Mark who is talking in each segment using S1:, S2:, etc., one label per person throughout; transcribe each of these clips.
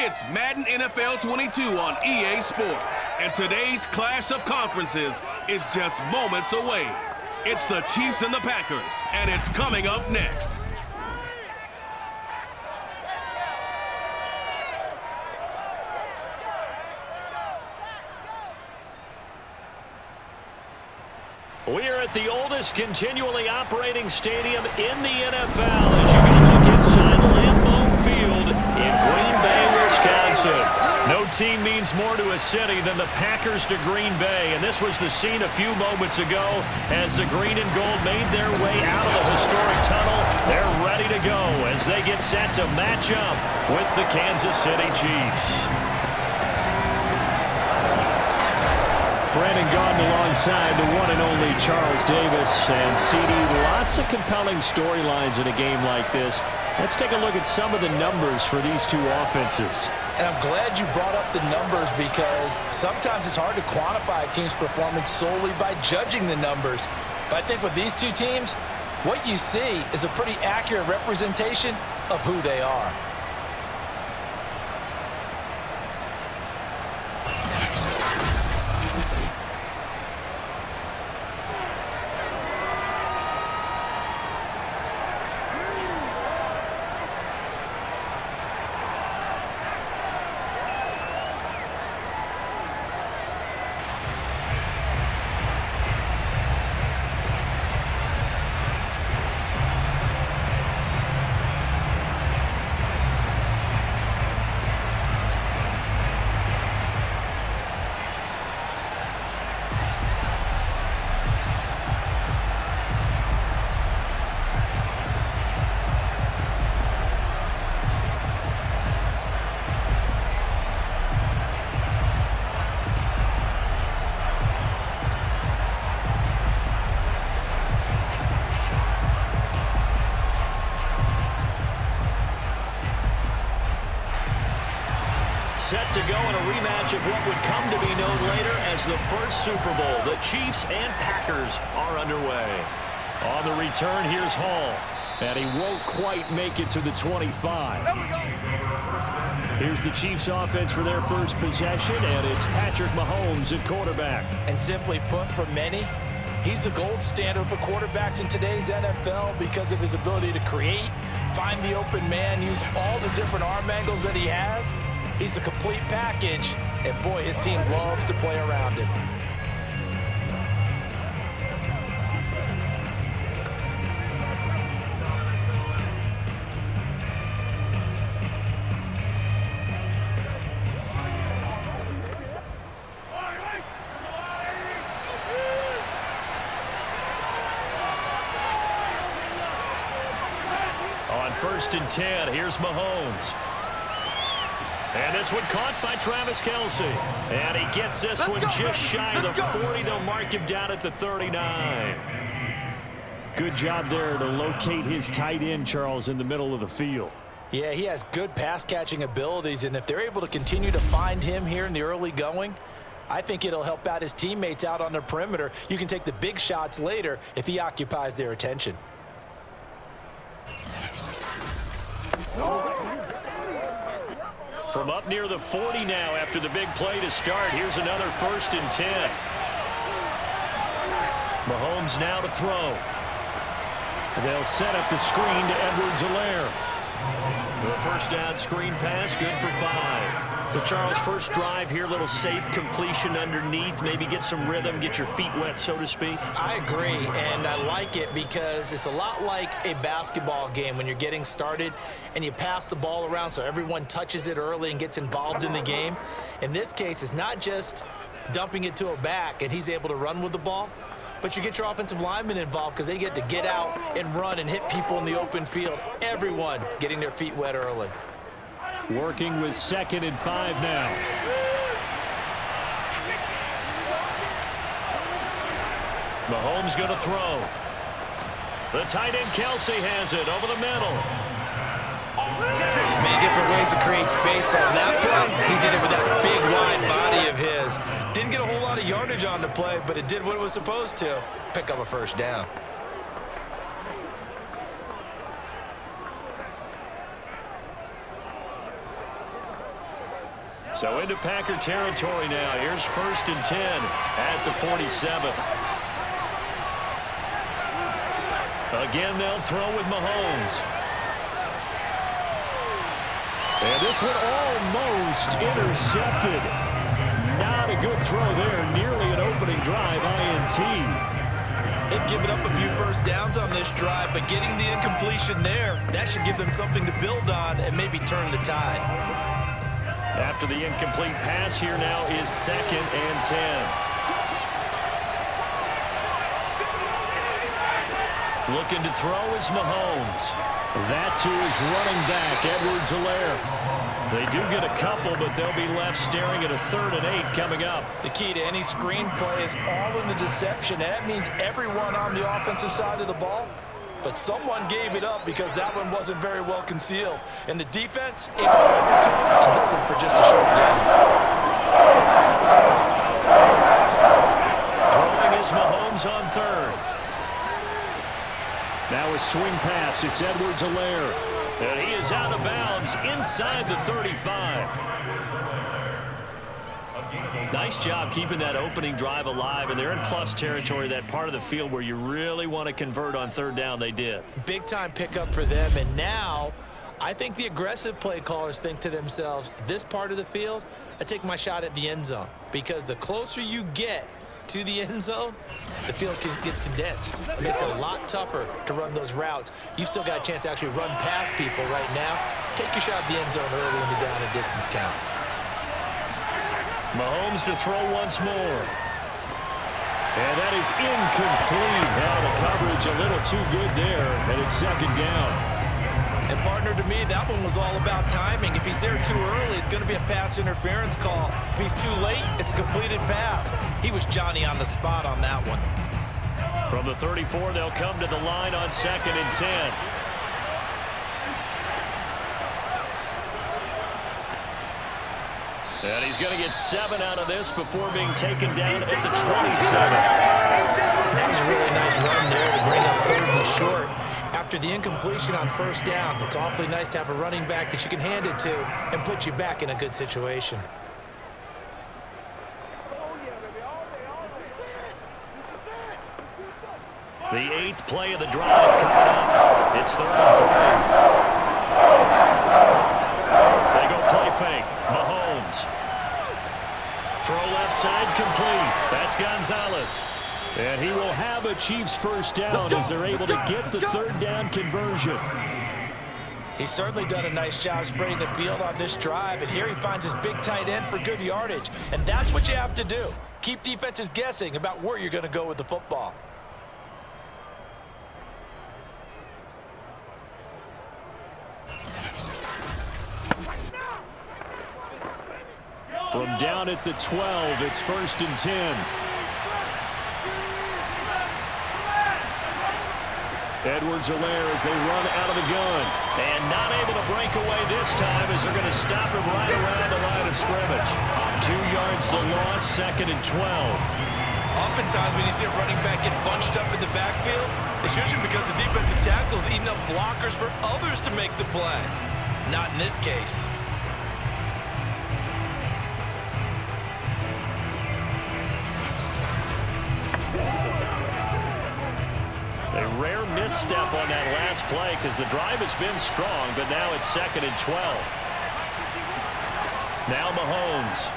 S1: It's Madden NFL 22 on EA Sports, and today's clash of conferences is just moments away. It's the Chiefs and the Packers, and it's coming up next.
S2: We're at the oldest continually operating stadium in the NFL as you go look inside Lambeau Field in Green Bay, Wisconsin. No team means more to a city than the Packers to Green Bay, and this was the scene a few moments ago as the green and gold made their way out of the historic tunnel. They're ready to go as they get set to match up with the Kansas City Chiefs.
S3: Brandon Gaudin alongside the one and only Charles Davis. And CD, lots of compelling storylines in a game like this. Let's take a look at some of the numbers for these two offenses.
S4: And I'm glad you brought up the numbers because sometimes it's hard to quantify a team's performance solely by judging the numbers. But I think with these two teams, what you see is a pretty accurate representation of who they are.
S2: Set to go in a rematch of what would come to be known later as the first Super Bowl. The Chiefs and Packers are underway. On the return, here's Hall.
S3: And he won't quite make it to the 25. Here's the Chiefs offense for their first possession, and it's Patrick Mahomes at quarterback.
S4: And simply put, for many, he's the gold standard for quarterbacks in today's NFL because of his ability to create, find the open man, use all the different arm angles that he has. He's a complete package, and boy, his team loves to play around him.
S2: On 1st and 10, here's Mahomes. And this one caught by Travis Kelce. And he gets this one just shy of the 40. They'll mark him down at the 39.
S3: Good job there to locate his tight end, Charles, in the middle of the field.
S4: Yeah, he has good pass-catching abilities, and if they're able to continue to find him here in the early going, I think it'll help out his teammates out on the perimeter. You can take the big shots later if he occupies their attention.
S2: From up near the 40 now after the big play to start. Here's another 1st and 10. Mahomes now to throw.
S3: They'll set up the screen to Edwards-Helaire.
S2: The first down screen pass, good for 5. So, Charles, first drive here, little safe completion underneath, maybe get some rhythm, get your feet wet, so to speak.
S4: I agree, and I like it because it's a lot like a basketball game when you're getting started and you pass the ball around so everyone touches it early and gets involved in the game. In this case, it's not just dumping it to a back and he's able to run with the ball, but you get your offensive linemen involved because they get to get out and run and hit people in the open field. Everyone getting their feet wet early.
S3: Working with 2nd and 5 now.
S2: Mahomes going to throw. The tight end Kelce has it over the middle.
S4: Many different ways to create space, but on that play, he did it with that big, wide body of his. Didn't get a whole lot of yardage on the play, but it did what it was supposed to. Pick up a first down.
S2: So into Packer territory now. Here's 1st and 10 at the 47. Again, they'll throw with Mahomes. And this one almost intercepted. Not a good throw there. Nearly an opening drive, INT.
S4: They've given up a few first downs on this drive, but getting the incompletion there, that should give them something to build on and maybe turn the tide.
S2: After the incomplete pass, here now is 2nd and 10. Looking to throw is Mahomes.
S3: That to his running back, Edwards-Helaire. They do get a couple, but they'll be left staring at a 3rd and 8 coming up.
S4: The key to any screenplay is all in the deception, and that means everyone on the offensive side of the ball. But someone gave it up because that one wasn't very well concealed. And the defense able to hold it to him and hold him for just a short gain.
S2: Throwing is Mahomes on 3rd.
S3: Now a swing pass. It's Edwards-Helaire.
S2: And he is out of bounds inside the 35. Nice job keeping that opening drive alive, and they're in plus territory, that part of the field where you really want to convert on 3rd down. They did.
S4: Big time pickup for them, and now I think the aggressive play callers think to themselves, this part of the field, I take my shot at the end zone, because the closer you get to the end zone, the field gets condensed. It makes it a lot tougher to run those routes. You still got a chance to actually run past people right now. Take your shot at the end zone early in the down and distance count.
S2: Mahomes to throw once more.
S3: And that is incomplete. Now the coverage a little too good there, and it's 2nd down.
S4: And partner, to me, that one was all about timing. If he's there too early, it's going to be a pass interference call. If he's too late, it's a completed pass. He was Johnny on the spot on that one.
S2: From the 34, they'll come to the line on 2nd and 10. And he's going to get 7 out of this before being taken down at the 27.
S4: That was a really nice run there to bring up 3rd and short. After the incompletion on 1st down, it's awfully nice to have a running back that you can hand it to and put you back in a good situation.
S2: The 8th play of the drive coming up. It's 3rd and 3. They go play fake. Mahomes. Throw left side complete. That's Gonzalez.
S3: And he will have a Chiefs 1st down as they're able to get the 3rd down conversion.
S4: He's certainly done a nice job spreading the field on this drive, and here he finds his big tight end for good yardage. And that's what you have to do. Keep defenses guessing about where you're going to go with the football.
S3: From down at the 12, it's 1st and 10. Edwards-Helaire as they run out of the gun.
S2: And not able to break away this time as they're going to stop him right around the line of scrimmage. 2 yards the loss, 2nd and 12.
S4: Oftentimes when you see a running back get bunched up in the backfield, it's usually because the defensive tackle is eating up blockers for others to make the play. Not in this case.
S2: A rare misstep on that last play because the drive has been strong, but now it's 2nd and 12. Now Mahomes.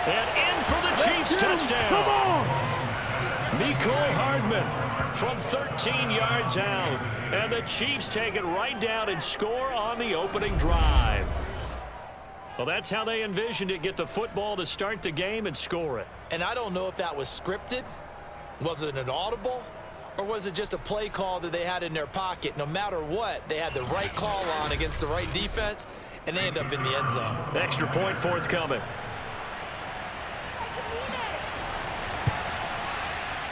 S2: And in for the Chiefs touchdown.
S3: Come on!
S2: Mecole Hardman from 13 yards out. And the Chiefs take it right down and score on the opening drive. Well, that's how they envisioned it. Get the football to start the game and score it.
S4: And I don't know if that was scripted. Was it an audible? Or was it just a play call that they had in their pocket? No matter what, they had the right call on against the right defense, and they end up in the end zone.
S2: Extra point forthcoming.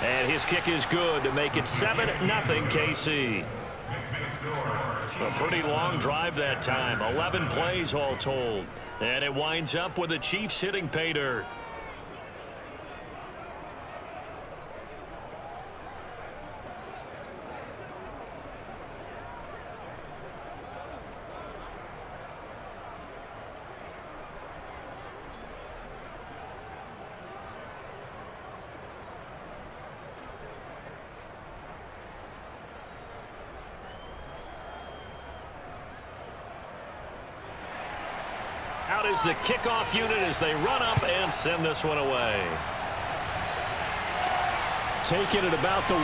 S2: And his kick is good to make it 7-0 KC. A pretty long drive that time. 11 plays all told. And it winds up with the Chiefs hitting pay dirt. out is the kickoff unit as they run up and send this one away.
S3: Taking it about the 1.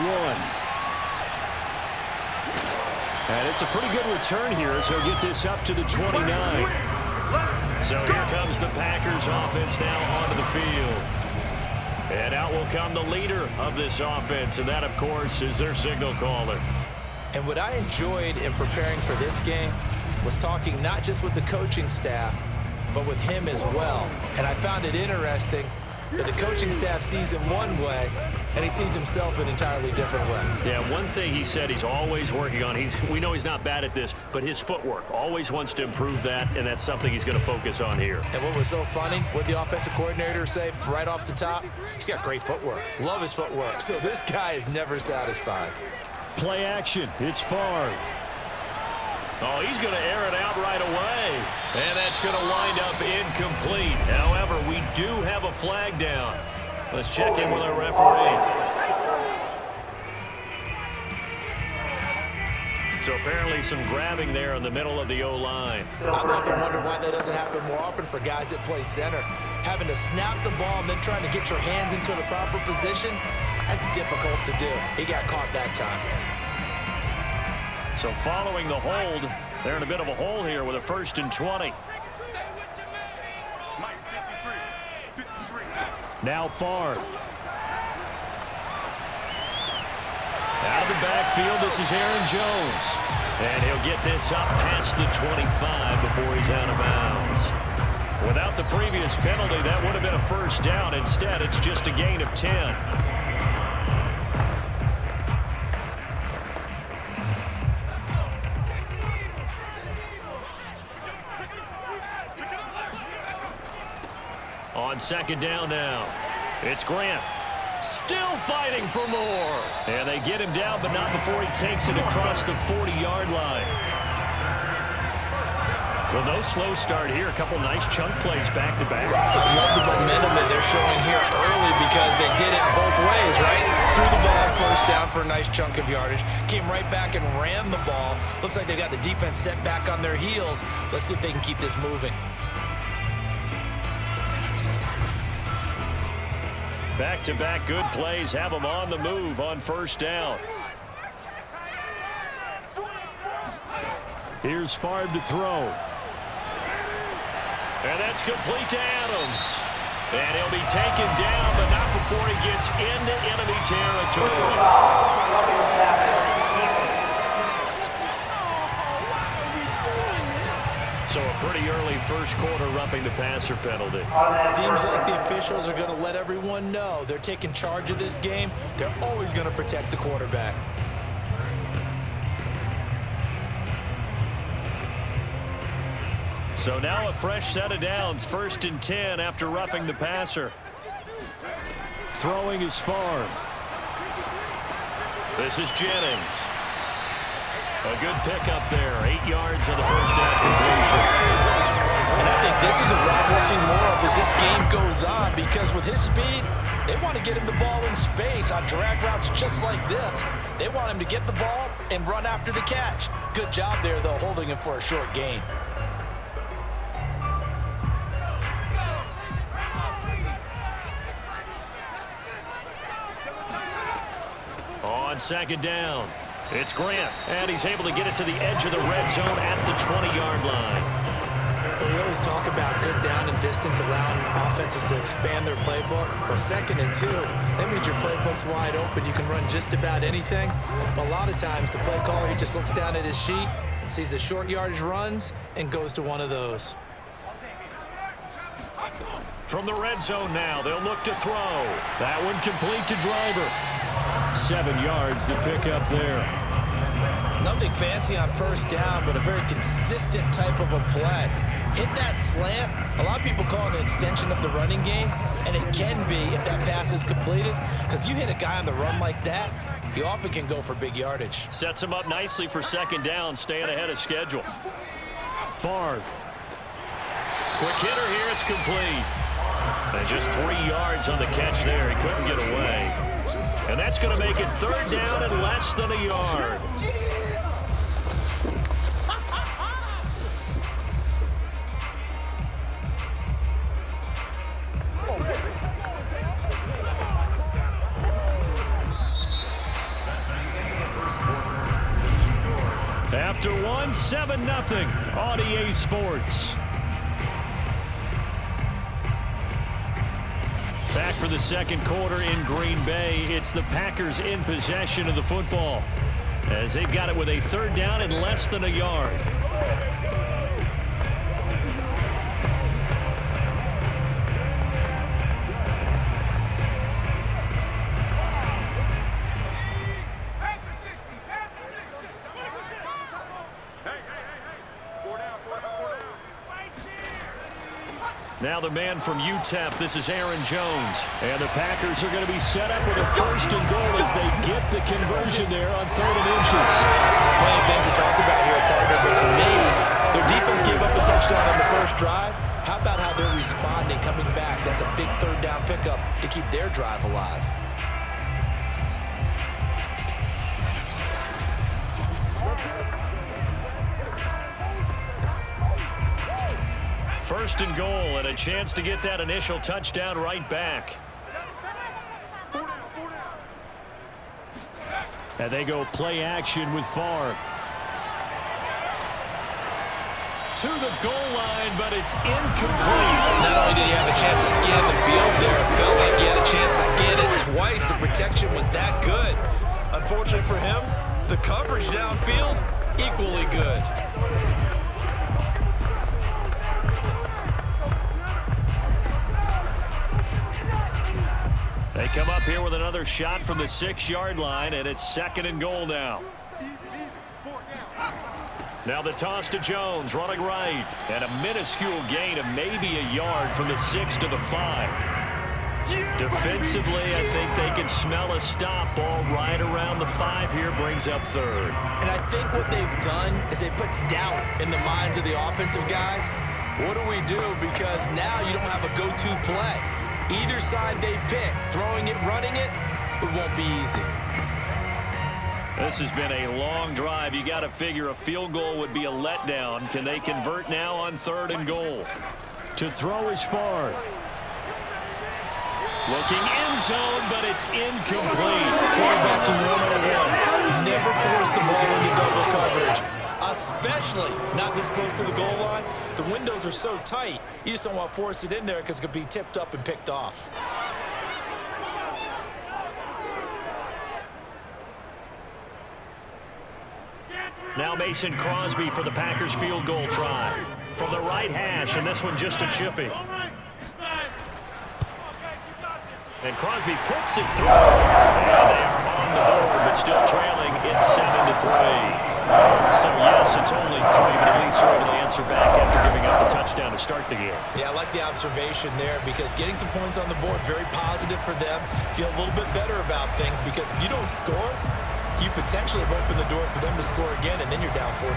S3: And it's a pretty good return here as he'll get this up to the 29.
S2: So here comes the Packers offense now onto the field. And out will come the leader of this offense, and that, of course, is their signal caller.
S4: And what I enjoyed in preparing for this game was talking not just with the coaching staff, but with him as well. And I found it interesting that the coaching staff sees him one way, and he sees himself an entirely different way.
S2: Yeah, one thing he said he's always working on, we know he's not bad at this, but his footwork, always wants to improve that, and that's something he's going to focus on here.
S4: And what was so funny, what the offensive coordinator say right off the top, he's got great footwork. Love his footwork. So this guy is never satisfied.
S3: Play action. It's Favre.
S2: Oh, he's going to air it out right away. And that's going to wind up incomplete. However, we do have a flag down. Let's check in with our referee. So apparently some grabbing there in the middle of the O-line.
S4: I've often wondered why that doesn't happen more often for guys that play center. Having to snap the ball and then trying to get your hands into the proper position, that's difficult to do. He got caught that time.
S2: So following the hold, they're in a bit of a hole here with a 1st and 20.
S3: Now Favre.
S2: Out of the backfield, this is Aaron Jones. And he'll get this up past the 25 before he's out of bounds. Without the previous penalty, that would have been a 1st down. Instead, it's just a gain of 10. On 2nd down now, it's Grant. Still fighting for more. And they get him down, but not before he takes it across the 40-yard line. Well, no slow start here. A couple nice chunk plays back-to-back.
S4: I love the momentum that they're showing here early because they did it both ways, right? Threw the ball on 1st down for a nice chunk of yardage. Came right back and ran the ball. Looks like they've got the defense set back on their heels. Let's see if they can keep this moving.
S2: Back-to-back good plays have them on the move on 1st down.
S3: Here's Favre to throw.
S2: And that's complete to Adams. And he'll be taken down, but not before he gets into enemy territory. So a pretty early 1st quarter roughing the passer penalty.
S4: Seems like the officials are going to let everyone know they're taking charge of this game. They're always going to protect the quarterback.
S2: So now a fresh set of downs, 1st and 10 after roughing the passer.
S3: Throwing is Favre.
S2: This is Jennings. A good pickup there, 8 yards on the 1st down completion.
S4: And I think this is a route we'll see more of as this game goes on because with his speed, they want to get him the ball in space on drag routes just like this. They want him to get the ball and run after the catch. Good job there, though, holding him for a short gain.
S2: On 2nd down, it's Grant, and he's able to get it to the edge of the red zone at the 20-yard line.
S4: We always talk about good down and distance, allowing offenses to expand their playbook. Well, 2nd and 2, that means your playbook's wide open. You can run just about anything. But a lot of times, the play caller, he just looks down at his sheet, sees the short yardage runs, and goes to one of those.
S2: From the red zone now, they'll look to throw. That one complete to Driver.
S3: 7 yards, the pickup there.
S4: Nothing fancy on 1st down, but a very consistent type of a play. Hit that slant. A lot of people call it an extension of the running game, and it can be if that pass is completed, because you hit a guy on the run like that, you often can go for big yardage.
S2: Sets him up nicely for 2nd down, staying ahead of schedule.
S3: Favre.
S2: Quick hitter here, it's complete. And just 3 yards on the catch there. He couldn't get away. And that's going to make it 3rd down and less than a yard.
S3: After one, 7-0 on EA Sports. Back for the second quarter in Green Bay. It's the Packers in possession of the football, as they've got it with a third down and less than a yard. Now the man from UTEP, this is Aaron Jones. And the Packers are going to be set up with a first and goal as they get the conversion there on 3rd and inches.
S4: Plenty of things to talk about here, partner, but to me, their defense gave up a touchdown on the first drive. How about how they're responding, coming back? That's a big third down pickup to keep their drive alive.
S3: First and goal, and a chance to get that initial touchdown right back. And they go play action with Favre. To the goal line, but it's incomplete.
S4: Not only did he have a chance to scan the field there, it felt like he had a chance to scan it twice. The protection was that good. Unfortunately for him, the coverage downfield, equally good.
S3: They come up here with another shot from the 6-yard line, and it's 2nd and goal now. Now the toss to Jones, running right, and a minuscule gain of maybe a yard from the 6 to the 5. Defensively, I think they can smell a stop ball right around the 5 here, brings up 3rd.
S4: And I think what they've done is they put doubt in the minds of the offensive guys. What do we do? Because now you don't have a go-to play. Either side they pick, throwing it, running it, it won't be easy.
S3: This has been a long drive. You got to figure a field goal would be a letdown. Can they convert now on 3rd and goal? To throw is Favre. Looking end zone, but it's incomplete.
S4: Quarterback in 101. Never force the ball into double coverage, especially not this close to the goal line. The windows are so tight, you just don't want to force it in there because it could be tipped up and picked off.
S3: Now Mason Crosby for the Packers field goal try. From the right hash, and this one just a chippy. And Crosby puts it through. And they are on the board, but still trailing. It's 7-3. So, yes, it's only 3, but at least they're able to answer back after giving up the touchdown to start the game.
S4: Yeah, I like the observation there because getting some points on the board, very positive for them. Feel a little bit better about things because if you don't score, you potentially have opened the door for them to score again, and then you're down 14.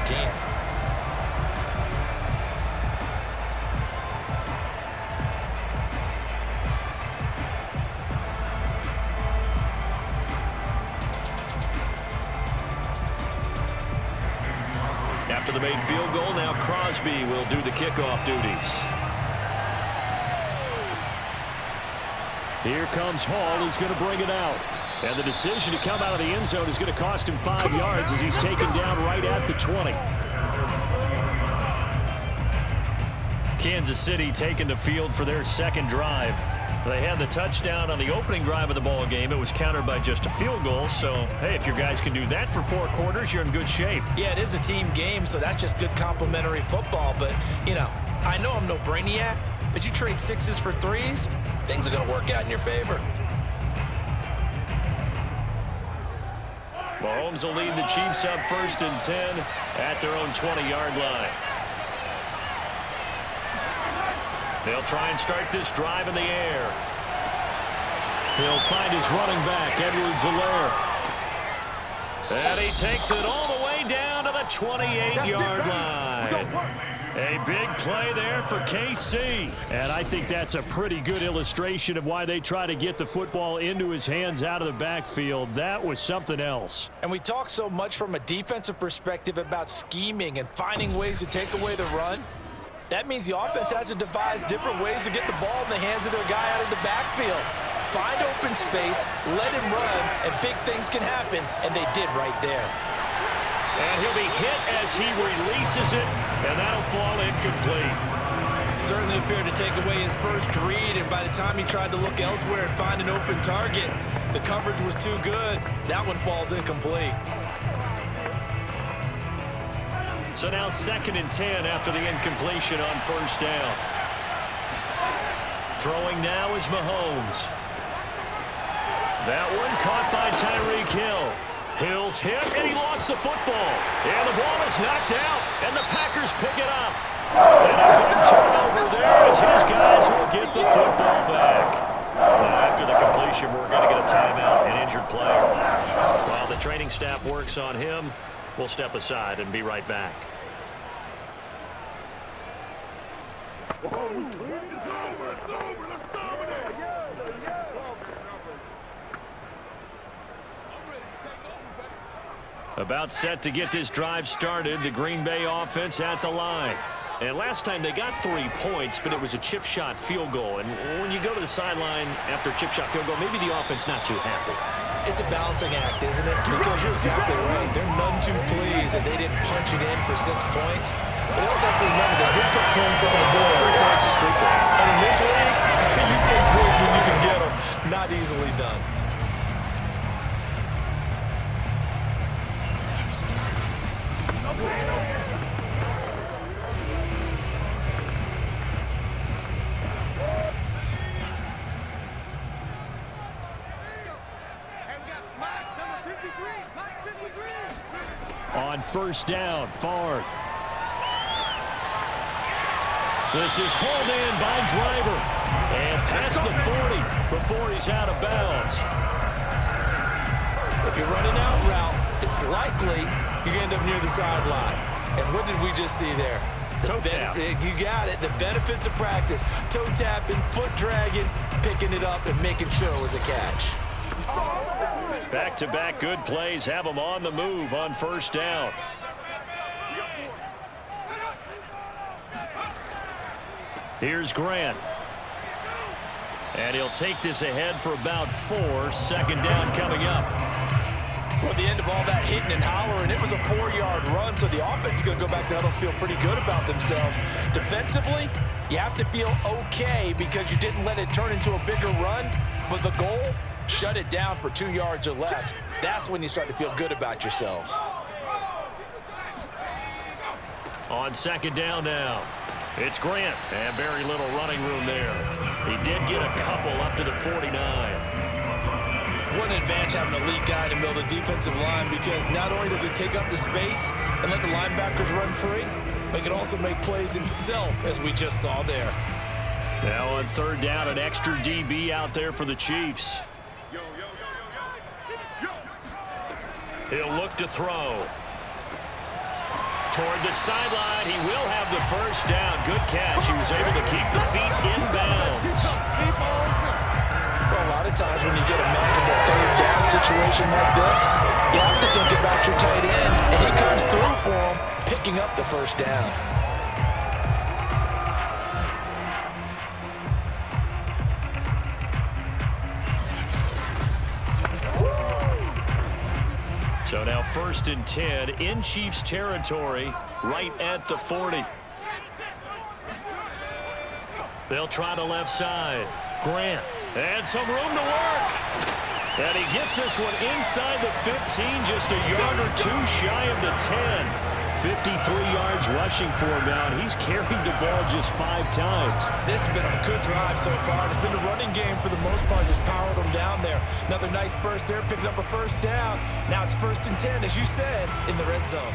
S3: After the made field goal, now Crosby will do the kickoff duties. Here comes Hall. He's going to bring it out. And the decision to come out of the end zone is going to cost him 5 yards as he's taken down right at the 20. Kansas City taking the field for their second drive. They had the touchdown on the opening drive of the ball game. It was countered by just a field goal. So, hey, if your guys can do that for 4 quarters, you're in good shape.
S4: Yeah, it is a team game, so that's just good complementary football. But, you know, I know I'm no brainiac, but you trade 6s for 3s, things are going to work out in your favor.
S3: Mahomes will lead the Chiefs up 1st and 10 at their own 20-yard line. They'll try and start this drive in the air. He'll find his running back, Edwards-Helaire. And he takes it all the way down to the 28-yard line. A big play there for KC. And I think that's a pretty good illustration of why they try to get the football into his hands out of the backfield. That was something else.
S4: And we talk so much from a defensive perspective about scheming and finding ways to take away the run. That means the offense has to devise different ways to get the ball in the hands of their guy out of the backfield. Find open space, let him run, and big things can happen, and they did right there.
S3: And he'll be hit
S2: as he releases it, and that'll fall incomplete.
S4: Certainly appeared to take away his first read, and by the time he tried to look elsewhere and find an open target, the coverage was too good. That one falls incomplete.
S2: So now 2nd and 10 after the incompletion on first down. Throwing now is Mahomes. That one caught by Tyreek Hill. Hill's hit, and he lost the football. And the ball is knocked out, and the Packers pick it up. And a big turnover there as his guys will get the football back. Now, after the completion, we're going to get a timeout and injured player. While the training staff works on him, we'll step aside and be right back. About set to get this drive started, the Green Bay offense at the line. And last time they got 3 points, but it was a chip shot field goal. And when you go to the sideline after a chip shot field goal, maybe the offense not too happy.
S4: It's a balancing act, isn't it? Because you're exactly right. They're none too pleased that they didn't punch it in for 6 points. But you also have to remember they did put points on the board.
S2: 3 points is 3 points.
S4: And in this league, you take points when you can get them. Not easily done.
S3: On first down, Favre. This is hauled in by Driver. And past the 40 before he's out of bounds.
S4: If you're running out route, it's likely you're going to end up near the sideline. And what did we just see there?
S2: Toe tap.
S4: You got it. The benefits of practice. Toe tapping, foot dragging, picking it up, and making sure it was a catch.
S2: Back-to-back good plays have them on the move on first down. Here's Grant. And he'll take this ahead for about 4. 2nd down coming up.
S4: Well, at the end of all that hitting and hollering, it was a 4-yard run, so the offense is going to go back to huddle and feel pretty good about themselves. Defensively, you have to feel okay because you didn't let it turn into a bigger run, but the goal, shut it down for 2 yards or less. That's when you start to feel good about yourselves.
S2: On 2nd down now, it's Grant, and very little running room there. He did get a couple up to the 49.
S4: What an advantage having an elite guy in the middle of the defensive line, because not only does he take up the space and let the linebackers run free, but he can also make plays himself, as we just saw there.
S2: Now on 3rd down, an extra DB out there for the Chiefs. He'll look to throw. Toward the sideline, he will have the first down. Good catch. He was able to keep the feet in bounds.
S4: Well, a lot of times when you get a manageable 3rd down situation like this, you have to think about your tight end, and he comes through for him, picking up the first down.
S2: So now 1st and 10 in Chiefs territory, right at the 40. They'll try the left side. Grant, and some room to work. And he gets this one inside the 15, just a yard or 2 shy of the 10. 53 yards rushing for him now, and he's carried the ball just 5 times.
S4: This has been a good drive so far. It's been the running game for the most part that's powered them down there. Another nice burst there, picking up a first down. Now it's 1st and 10, as you said, in the red zone.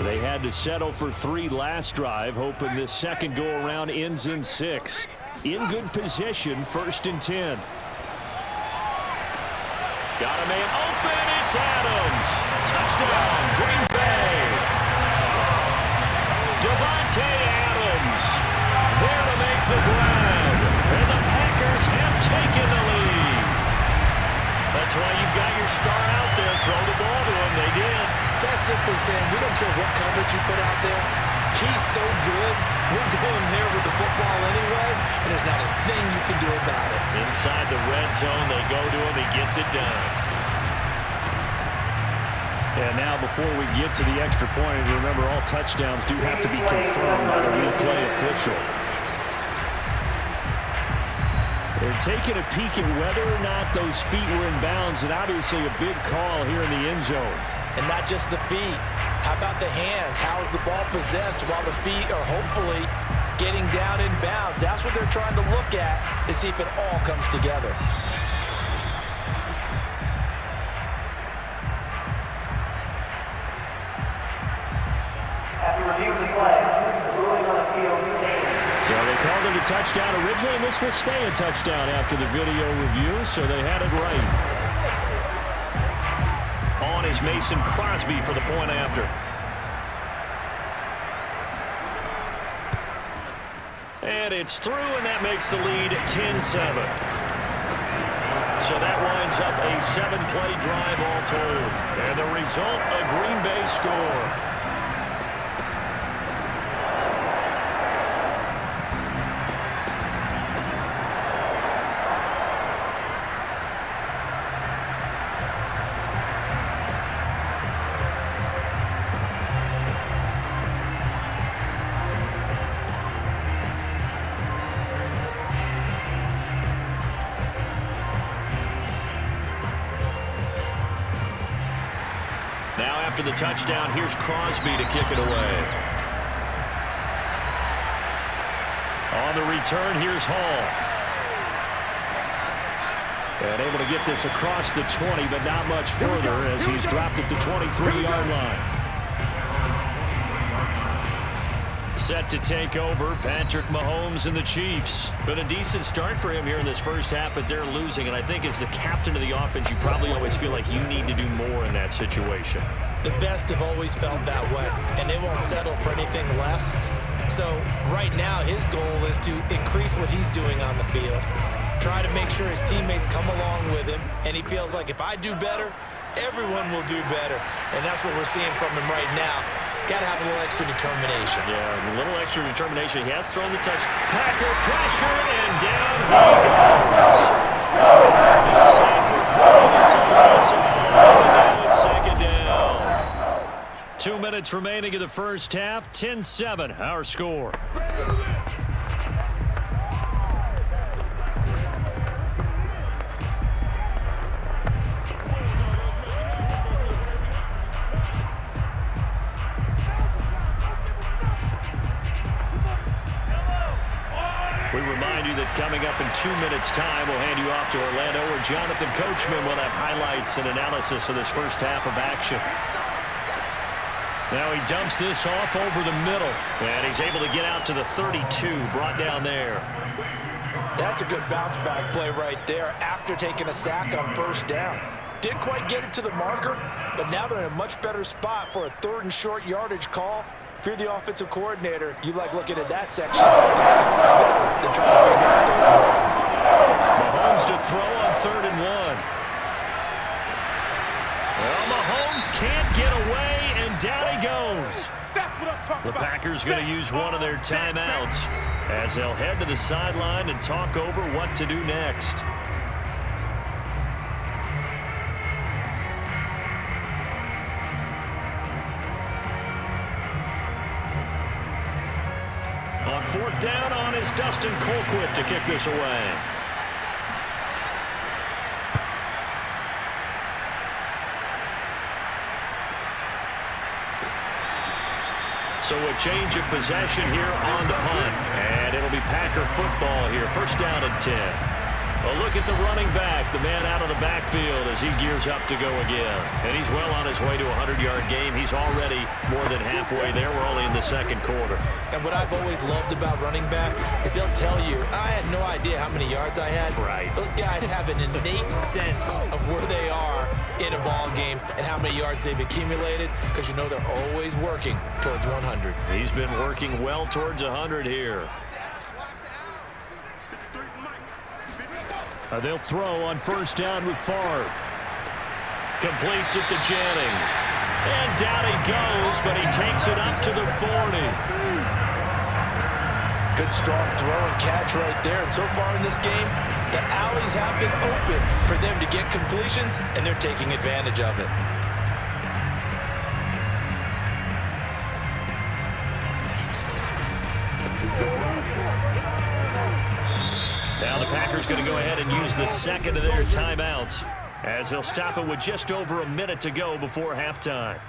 S3: They had to settle for 3 last drive, hoping this second go-around ends in 6. In good position, 1st and 10.
S2: Got a man open, it's Adams. Touchdown, Green Bay. Devontae Adams there to make the grab. And the Packers have taken the lead. That's why you've got your star out there. Throw the ball to him. They did.
S4: That's simply saying we don't care what coverage you put out there. He's so good. We're going there with the football anyway, and there's not a thing you can
S2: inside the red zone. They go to him. He gets it done.
S3: And now before we get to the extra point, remember all touchdowns do have to be confirmed by the replay official. They're taking a peek at whether or not those feet were in bounds, and obviously a big call here in the end zone.
S4: And not just the feet. How about the hands? How is the ball possessed while the feet are hopefully getting down in bounds? That's what they're trying to look at to see if it all comes together.
S3: So they called it a touchdown originally, and this will stay a touchdown after the video review, so they had it right.
S2: On is Mason Crosby for the point after. And it's through, and that makes the lead 10-7. So that winds up a 7-play drive all told. And the result, a Green Bay score. Now after the touchdown, here's Crosby to kick it away. On the return, here's Hall.
S3: And able to get this across the 20, but not much further as he's dropped at the 23-yard line.
S2: Set to take over, Patrick Mahomes and the Chiefs. Been a decent start for him here in this first half, but they're losing. And I think as the captain of the offense, you probably always feel like you need to do more in that situation.
S4: The best have always felt that way, and they won't settle for anything less. So right now, his goal is to increase what he's doing on the field, try to make sure his teammates come along with him, and he feels like if I do better, everyone will do better. And that's what we're seeing from him right now. Got to have a little extra determination.
S2: Yeah, a little extra determination. He has thrown the touch. Packer pressure, and down he goes. The sack will call until loss of 5, and now it's second down. 2 minutes remaining in the first half. 10-7, our score. We remind you that coming up in 2 minutes' time, we'll hand you off to Orlando, where Jonathan Coachman will have highlights and analysis of this first half of action. Now he dumps this off over the middle, and he's able to get out to the 32, brought down there.
S4: That's a good bounce-back play right there after taking a sack on first down. Didn't quite get it to the marker, but now they're in a much better spot for a 3rd and short yardage call. If you're the offensive coordinator, you like looking at that section better than trying to figure out third down.
S2: Mahomes to throw on 3rd and 1. Well, Mahomes can't get away, and down he goes.
S1: That's what I'm talking
S2: The Packers going to use one of their timeouts as they'll head to the sideline and talk over what to do next. On 4th down, on is Dustin Colquitt to kick this away. So a change of possession here on the punt. And it'll be Packer football here. 1st down and 10. A look at the running back, the man out of the backfield as he gears up to go again. And he's well on his way to a 100-yard game. He's already more than halfway there. We're only in the 2nd quarter.
S4: And what I've always loved about running backs is they'll tell you, I had no idea how many yards I had.
S2: Right.
S4: Those guys have an innate sense of where they are in a ball game and how many yards they've accumulated, because you know they're always working towards 100.
S2: He's been working well towards 100 here.
S3: They'll throw on 1st down with Favre.
S2: Completes it to Jennings. And down he goes, but he takes it up to the 40.
S4: Good strong throw and catch right there. And so far in this game, The alleys have been open for them to get completions, and they're taking advantage of it.
S2: Now the Packers going to go ahead and use the second of their timeouts as they'll stop it with just over a minute to go before halftime.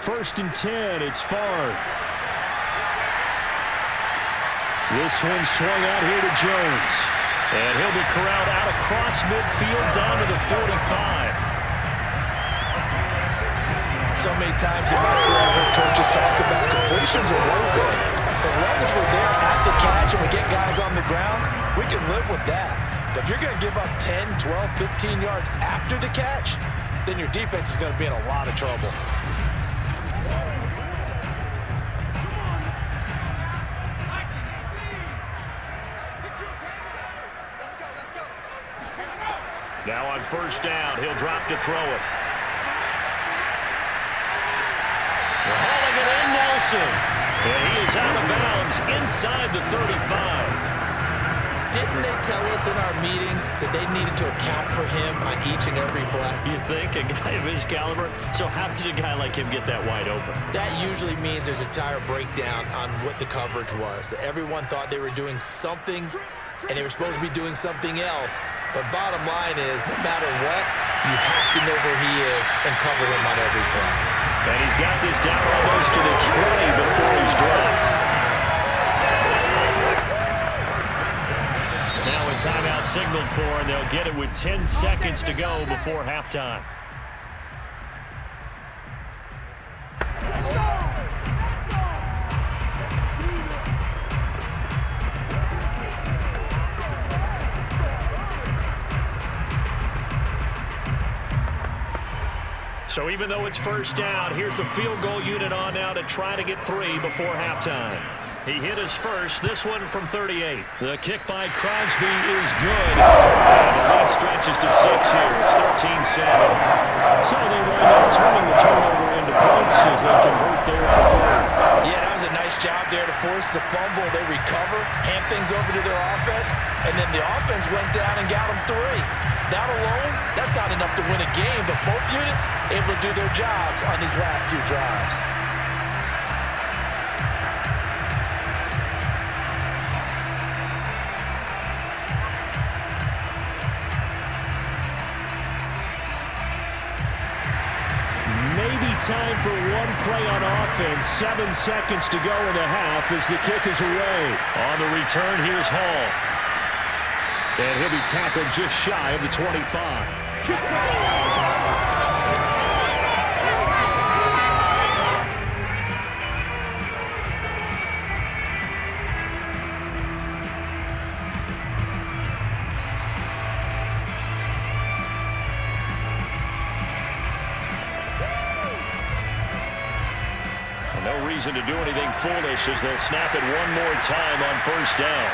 S3: First and 10, it's Favre. This one swung out here to Jones. And he'll be corralled out across midfield down to the 45.
S4: So many times in my career, I've heard coaches talk about completions are one thing. As long as we're there at the catch and we get guys on the ground, we can live with that. But if you're going to give up 10, 12, 15 yards after the catch, then your defense is going to be in a lot of trouble.
S2: Now on first down, he'll drop to throw it. They're hauling it in, Nelson. And he is out of bounds inside the 35.
S4: Didn't they tell us in our meetings that they needed to account for him on each and every play?
S2: You think? A guy of his caliber? So how does a guy like him get that wide open?
S4: That usually means there's a tire breakdown on what the coverage was. Everyone thought they were doing something, and they were supposed to be doing something else. But bottom line is, no matter what, you have to know where he is and cover him on every play.
S2: And he's got this down almost to the 20 before he's dropped. Now a timeout signaled for, and they'll get it with 10 seconds to go before halftime. So even though it's first down, here's the field goal unit on now to try to get 3 before halftime. He hit his first, this one from 38. The kick by Crosby is good. And the lead stretches to 6 here. It's 13-7.
S3: So they wind up turning the turnover into points as they convert there for 3.
S4: Yeah, that was a nice job there to force the fumble. They recover, hand things over to their offense, and then the offense went down and got them 3. That alone, that's not enough to win a game, but both units able to do their jobs on these last 2 drives.
S3: Maybe time for one play on offense. 7 seconds to go in the half as the kick is away.
S2: On the return, here's Hall.
S3: And he'll be tackled just shy of the 25.
S2: No reason to do anything foolish as they'll snap it one more time on first down.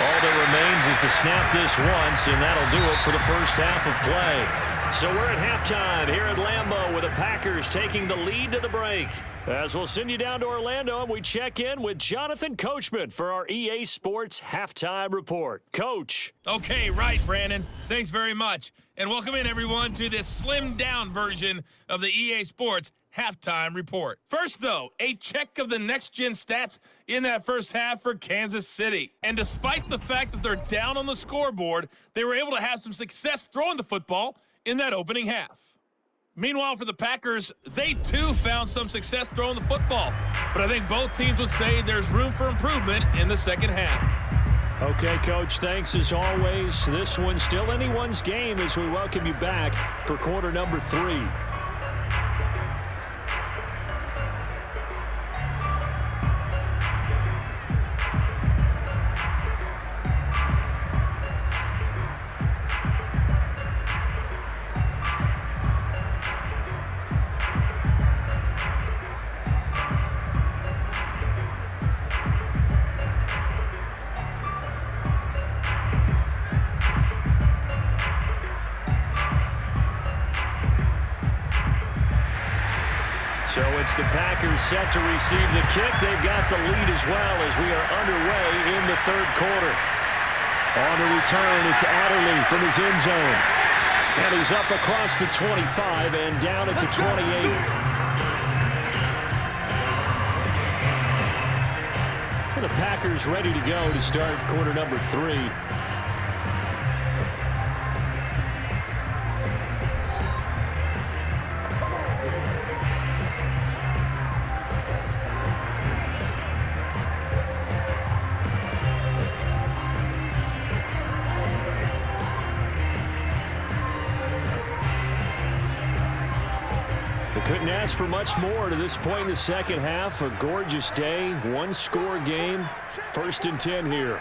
S2: All that remains is to snap this once, and that'll do it for the first half of play. So we're at halftime here at Lambeau with the Packers taking the lead to the break. As we'll send you down to Orlando, and we check in with Jonathan Coachman for our EA Sports Halftime Report. Coach.
S5: Okay, right, Brandon. Thanks very much. And welcome in, everyone, to this slimmed-down version of the EA Sports Halftime Report. First, though, a check of the next-gen stats in that first half for Kansas City. And despite the fact that they're down on the scoreboard, they were able to have some success throwing the football in that opening half. Meanwhile, for the Packers, they too found some success throwing the football. But I think both teams would say there's room for improvement in the second half.
S3: Okay, Coach, thanks as always. This one's still anyone's game as we welcome you back for quarter number 3.
S2: So it's the Packers set to receive the kick. They've got the lead as well as we are underway in the third quarter.
S3: On the return, it's Adderley from his end zone. And he's up across the 25 and down at the 28. The Packers ready to go to start quarter number 3. Couldn't ask for much more to this point in the second half. A gorgeous day, one-score game. 1st and 10 here.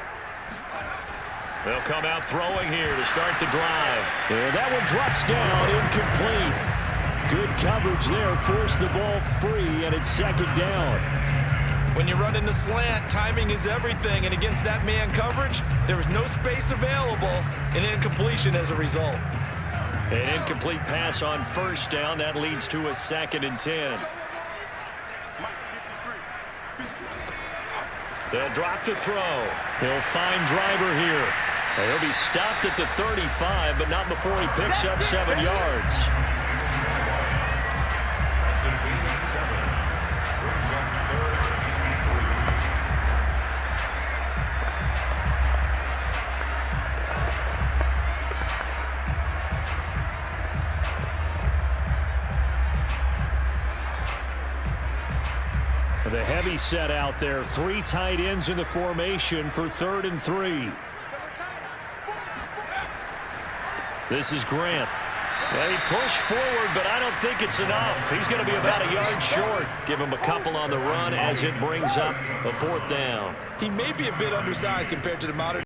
S2: They'll come out throwing here to start the drive.
S3: And that one drops down, incomplete. Good coverage there, forced the ball free, and it's second down.
S4: When you run into slant, timing is everything, and against that man coverage, there was no space available, and incompletion as a result.
S2: An incomplete pass on 1st down. That leads to a 2nd and 10. They'll drop to throw. They'll find Driver here. He'll be stopped at the 35, but not before he picks up 7 yards.
S3: The heavy set out there. 3 tight ends in the formation for 3rd and 3.
S2: This is Grant. Well, he pushed forward, but I don't think it's enough. He's going to be about a yard short. Give him a couple on the run as it brings up a 4th down.
S4: He may be a bit undersized compared to the modern